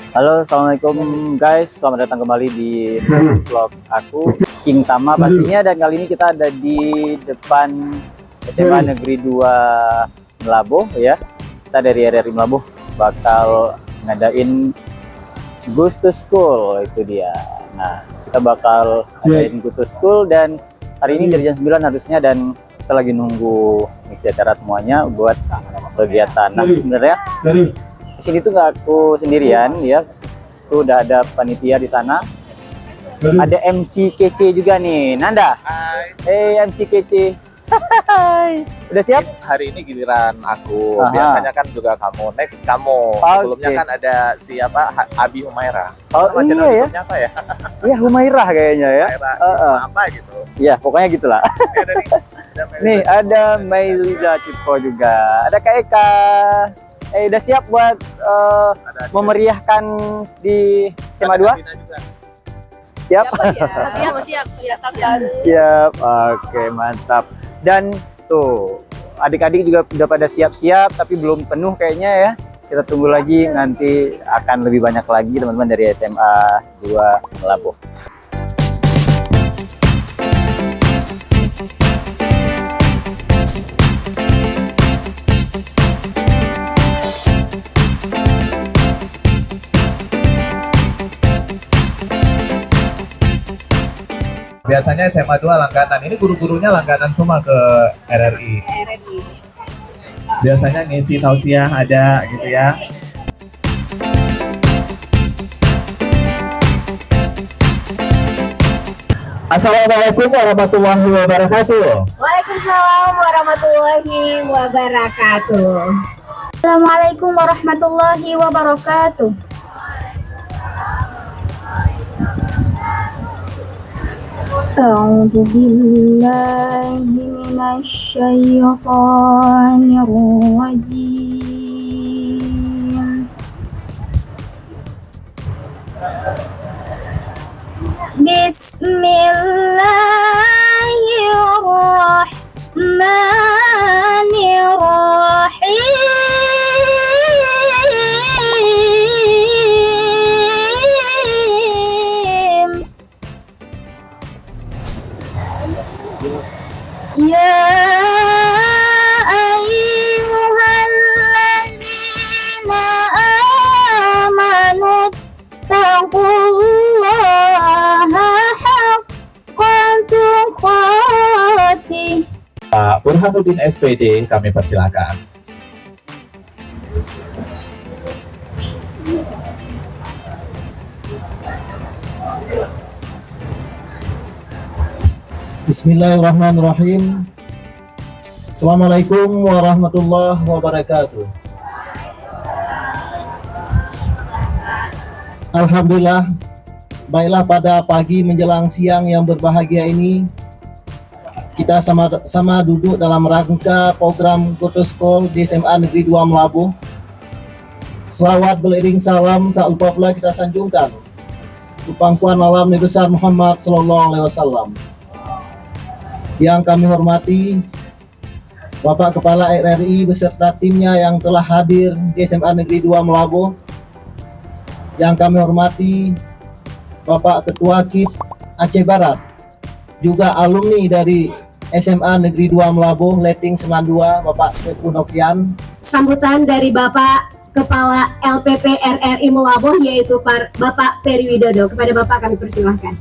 Halo, assalamualaikum guys. Selamat datang kembali di vlog aku, King Tama pastinya. Dan kali ini kita ada di depan SMA Negeri 2 Melabuh ya. Kita dari RRI Melabuh bakal ngadain Goes to School, itu dia. Nah, kita bakal ngadain Goes to School dan hari ini dari jam 9 harusnya, dan kita lagi nunggu ngisi acara semuanya buat kegiatan. Nah, sebenarnya di sini tuh nggak aku sendirian ya, tuh udah ada panitia di sana. Ada MC kece juga nih, Nanda. Hai. Hey MC kece. Hai. Udah siap? Hari ini giliran aku. Aha. Biasanya kan juga kamu, next kamu. Sebelumnya kan ada siapa? Abi Humaira. Oh Nama channel iya ya. YouTube-nya apa ya? Iya, Humairah kayaknya ya. Humaira, apa gitu. Iya, pokoknya gitulah. Nih ada Mailiza Cipko juga. Ada Kak Eka. Udah siap buat memeriahkan di SMA 2? Siap? Siap. Siap. Oke, mantap. Dan tuh adik-adik juga udah pada siap-siap, tapi belum penuh kayaknya ya. Kita tunggu lagi, nanti akan lebih banyak lagi teman-teman dari SMA 2 Melabuh. Biasanya SMA 2 langganan. Ini guru-gurunya langganan semua ke RRI. Biasanya ngisi tausiah ada gitu ya. Assalamualaikum warahmatullahi wabarakatuh. Waalaikumsalam warahmatullahi wabarakatuh. Assalamualaikum warahmatullahi wabarakatuh. A'udzu billahi minasy syaithanir rajim. Bismillahirrahmanirrahim. Ya ayyuhalladzina amanu taqullaha haqqa tuqatih. Pak Burhanuddin SPD, kami persilakan. Bismillahirrahmanirrahim. Assalamualaikum warahmatullahi wabarakatuh. Alhamdulillah, baiklah pada pagi menjelang siang yang berbahagia ini, kita sama-sama duduk dalam rangka program Goes to School di SMA Negeri 2 Melabuh. Selawat beriring salam tak lupa pula kita sanjungkan untuk pangkuan alam Nabi besar Muhammad Sallallahu Alaihi Wasallam. Yang kami hormati Bapak Kepala RRI beserta timnya yang telah hadir di SMA Negeri 2 Melabuh. Yang kami hormati Bapak Ketua KIP Aceh Barat, juga alumni dari SMA Negeri 2 Melabuh Leting 92 Bapak Teguh Novian. Sambutan dari Bapak Kepala LPP RRI Melabuh yaitu Bapak Peri Widodo. Kepada Bapak kami persilahkan.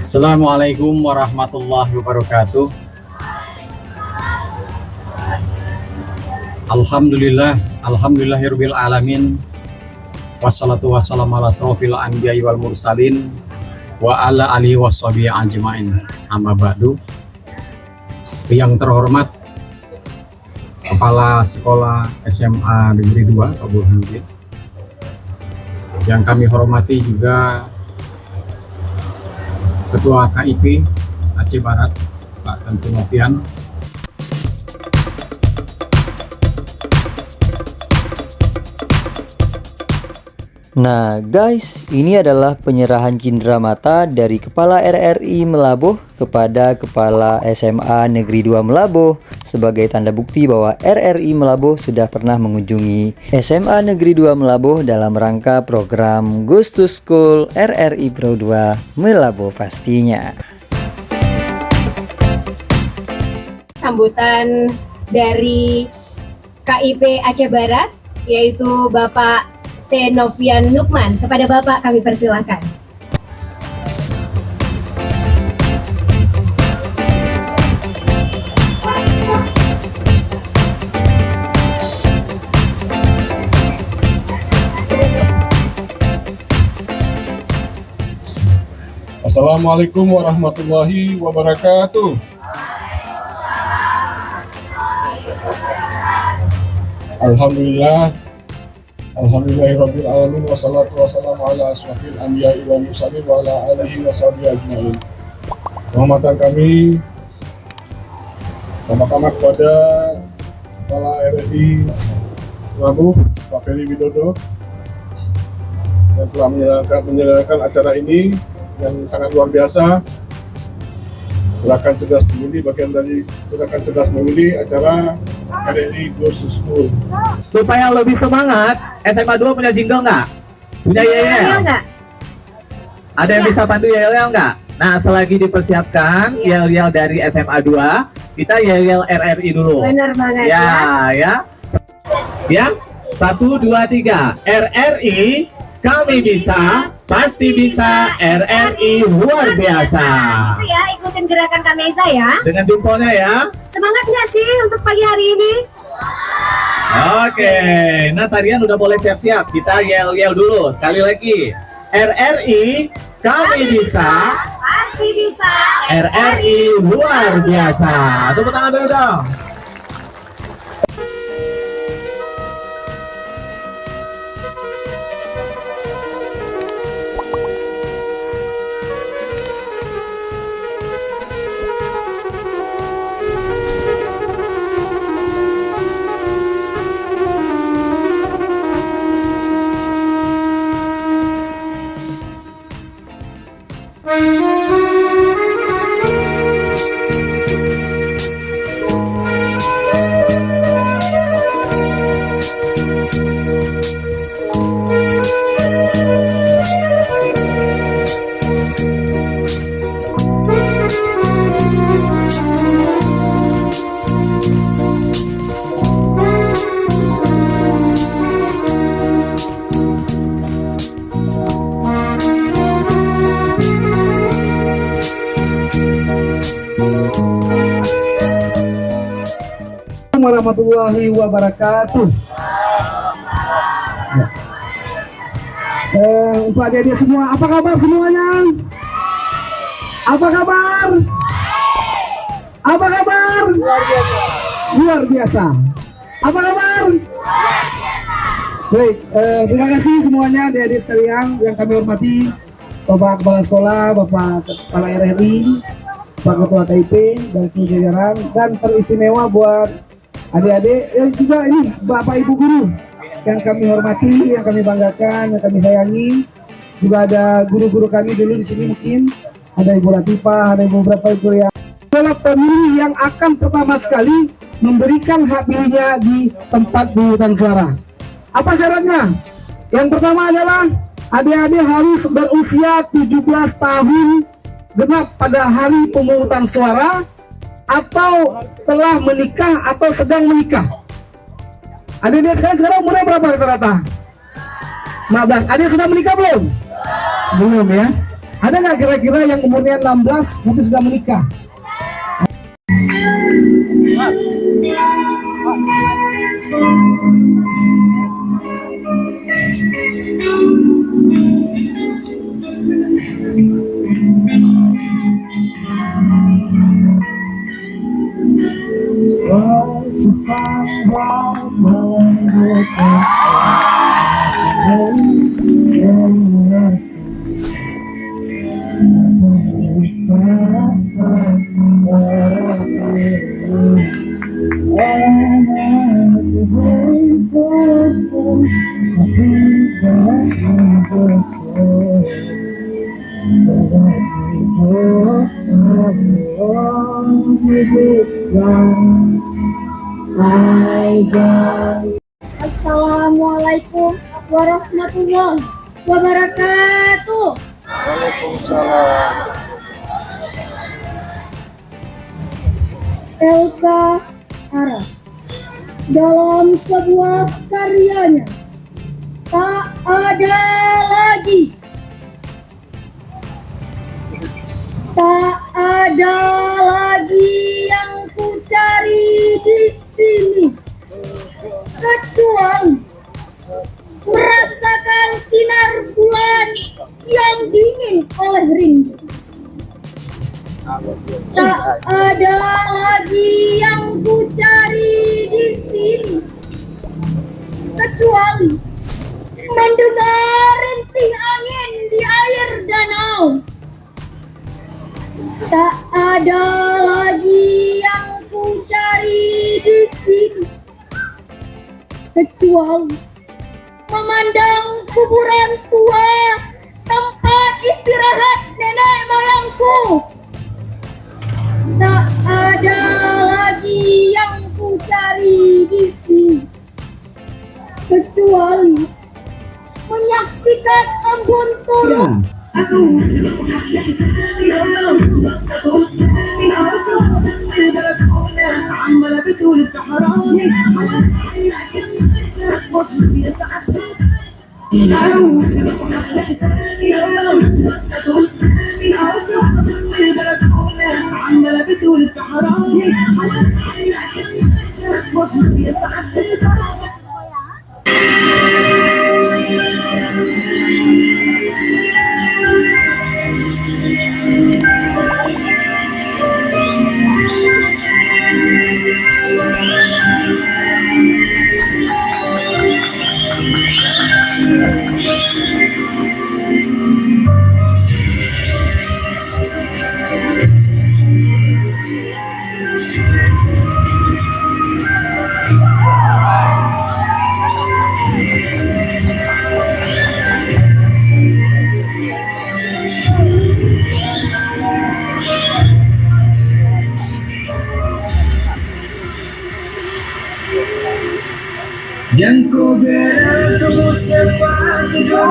Assalamualaikum warahmatullahi wabarakatuh. Alhamdulillahirabbil alamin. Wassalatu wassalamu ala asrofil anbiya'i wal mursalin wa ala alihi washabihi ajmain. Amma ba'du. Yang terhormat Kepala Sekolah SMA Negeri 2 Pak Burhanuddin. Yang kami hormati juga Ketua KIP Aceh Barat Pak Teguh Novian, Nah guys, ini adalah penyerahan cindera mata dari Kepala RRI Melaboh kepada Kepala SMA Negeri 2 Melaboh sebagai tanda bukti bahwa RRI Melaboh sudah pernah mengunjungi SMA Negeri 2 Melaboh dalam rangka program Goes to School RRI Pro 2 Melaboh pastinya. Sambutan dari KIP Aceh Barat, yaitu Bapak T. Novian Nukman. Kepada Bapak kami persilahkan. Assalamualaikum warahmatullahi wabarakatuh. Alhamdulillahirabbil alamin wassalatu wassalamu ala asyrofil anbiya'i wal mursalin wa ala alihi washabihi ajmain. Penghormatan kami pertama-tama kepada Kepala RRI Melaboh, Pak Ferry Widodo, yang telah menyelenggarakan acara ini yang sangat luar biasa. Gerakan Cerdas Memilih, bagian dari Gerakan Cerdas Memilih acara RRI Goes to School. Supaya lebih semangat, SMA 2 punya jingle nggak? Punya yel nggak? Ada yang bisa pandu yel nggak? Nah, selagi dipersiapkan yel-yel dari SMA 2, kita yel-yel RRI dulu. Benar banget Ya. 1, 2, 3. RRI, kami bisa, pasti bisa. RRI luar biasa. Itu ya, ikutin gerakan Kameza ya. Dengan jempolnya ya. Semangat nggak sih untuk pagi hari ini? Oke, nah tarian udah boleh siap-siap. Kita yel-yel dulu. Sekali lagi. RRI, kami bisa, Pasti bisa. RRI luar biasa. Tepuk tangan dulu dong. Warahmatullahi wabarakatuh. Ya. Untuk adik-adik semua, apa kabar semuanya? Apa kabar? Apa kabar? Luar biasa. Apa kabar? Baik, terima kasih semuanya adik-adik sekalian yang kami hormati, Bapak Kepala Sekolah, Bapak Kepala RRI, Pak Ketua KIP dan seluruh jajaran, dan teristimewa buat adik-adik juga ini Bapak Ibu Guru yang kami hormati, yang kami banggakan, yang kami sayangi. Juga ada guru-guru kami dulu di sini, mungkin ada Ibu Latifah, ada beberapa ibu yang adalah pemilih yang akan pertama sekali memberikan hak pilihnya di tempat pemungutan suara. Apa syaratnya? Yang pertama adalah adik-adik harus berusia 17 tahun genap pada hari pemungutan suara, atau telah menikah atau sedang menikah. Adik-adik sekarang umurnya berapa rata-rata? 15. Adik sudah menikah belum? Belum ya. Ada nggak kira-kira yang umurnya 16 tapi sudah menikah? Assalamualaikum warahmatullahi wabarakatuh. Waalaikumsalam. Elka Ara dalam sebuah karyanya tak ada lagi, tak ada lagi yang ku cari di sini kecuali merasakan sinar bulan yang dingin oleh rindu. Tak ada lagi yang ku cari di sini kecuali mendengar rintih angin di air danau. Tak ada lagi yang ku cari di sini kecuali memandang kuburan tua, tempat istirahat nenek moyangku. Tak ada lagi yang ku cari di sini kecuali menyaksikan embun turun. Yang ku gerakku sepatu duduk,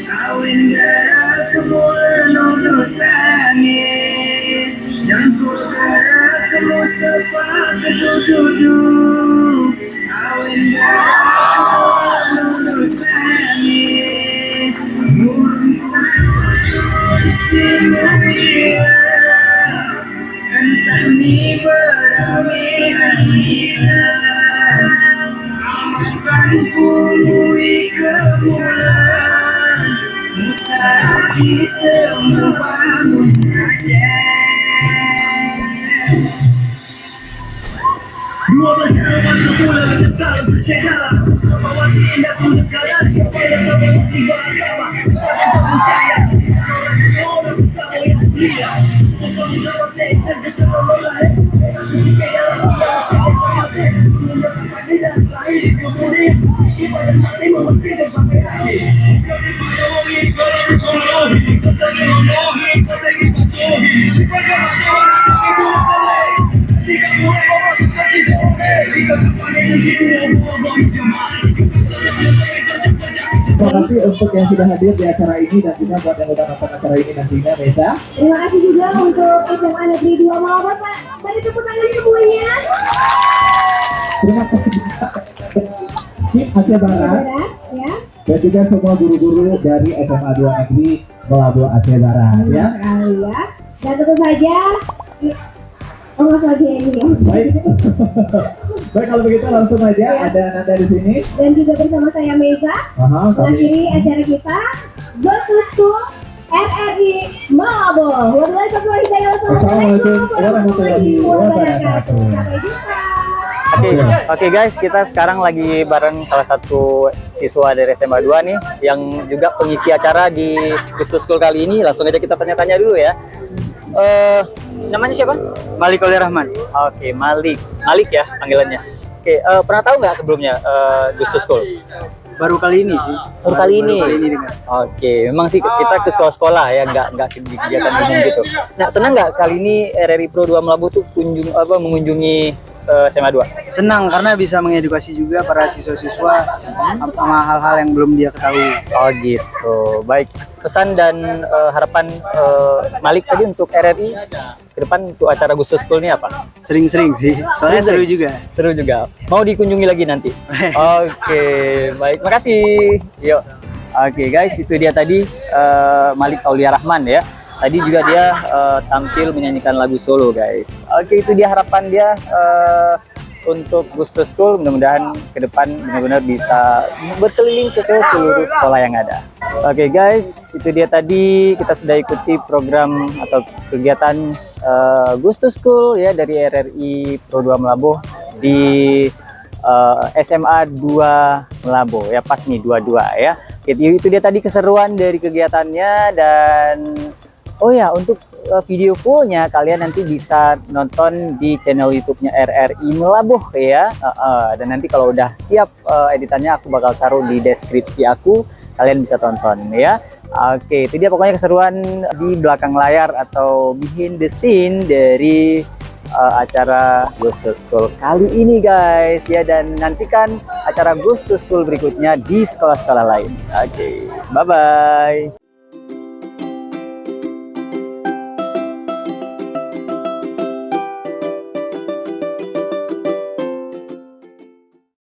kawin gerakku menuduh sangit. Yang ku gerakku sepatu duduk, kawin gerakku menuduh sangit. Burung sini entah ni beramai-ramai. Kumpuli kemuliaan usaha kita membangun rakyat. 12 tahun sebulan saling bercakap bahwa tindak negara kepada semua tiba agama percaya orang bersama yang dia sesuatu saya tergetar mulai kayak Terima kasih untuk yang sudah hadir di acara ini dan juga buat yang udah nonton acara ini nantinya, Reza. Terima kasih juga untuk SMA Negeri 2 Malabar, Pak. Beri tepuk tangan semuanya. Terima kasih juga tim Aceh Barat Ya. dan juga semua guru-guru dari SMA 2 Negeri Melabuh Aceh Barat ya. Sekali ya. Dan tentu saja Mas Adi ini ya. Baik. Baik, kalau begitu langsung aja ada Nanda di sini. Dan juga bersama saya Meza. Mengakhiri acara kita Go to School RRI Melabuh. Wassalamualaikum warahmatullahi wabarakatuh. Sampai jumpa. Oke guys, kita sekarang lagi bareng salah satu siswa dari SMA 2 nih yang juga pengisi acara di Gustus School kali ini. Langsung aja kita tanya-tanya dulu ya. Namanya siapa? Malik Oleh Rahman. Oke, Malik ya panggilannya. Oke, pernah tahu nggak sebelumnya Gustus School? Baru kali ini sih. Baru kali ini. dengar. Oke, memang sih kita ke sekolah-sekolah ya, nggak ke kegiatan umum gitu. Nah, senang nggak kali ini RRI Pro 2 Melabuh tuh mengunjungi SMA 2? Senang karena bisa mengedukasi juga para siswa-siswa sama hal-hal yang belum dia ketahui. Oh gitu. Baik, pesan dan harapan Malik tadi untuk RRI ke depan untuk acara Gustus School ini apa? Sering-sering sih. Soalnya seru juga. Seru juga. Mau dikunjungi lagi nanti. Oke, baik. Makasih. Yuk. Oke guys, itu dia tadi Malik Aulia Rahman ya. Tadi juga dia tampil menyanyikan lagu solo guys. Oke, itu dia harapan dia untuk Gustus School. Mudah-mudahan ke depan benar-benar bisa berkeliling ke seluruh sekolah yang ada. Oke guys, itu dia tadi kita sudah ikuti program atau kegiatan Gustus School ya dari RRI Pro 2 Melabuh di SMA 2 Melabuh ya, pas nih 22 ya. Itu dia tadi keseruan dari kegiatannya. Dan oh ya, untuk video fullnya kalian nanti bisa nonton di channel YouTube-nya RRI Melabuh ya. Dan nanti kalau udah siap editannya aku bakal taruh di deskripsi aku, kalian bisa tonton ya. Oke, itu dia pokoknya keseruan di belakang layar atau behind the scene dari acara Gustus School kali ini guys ya. Dan nantikan acara Gustus School berikutnya di sekolah-sekolah lain. Oke, bye-bye.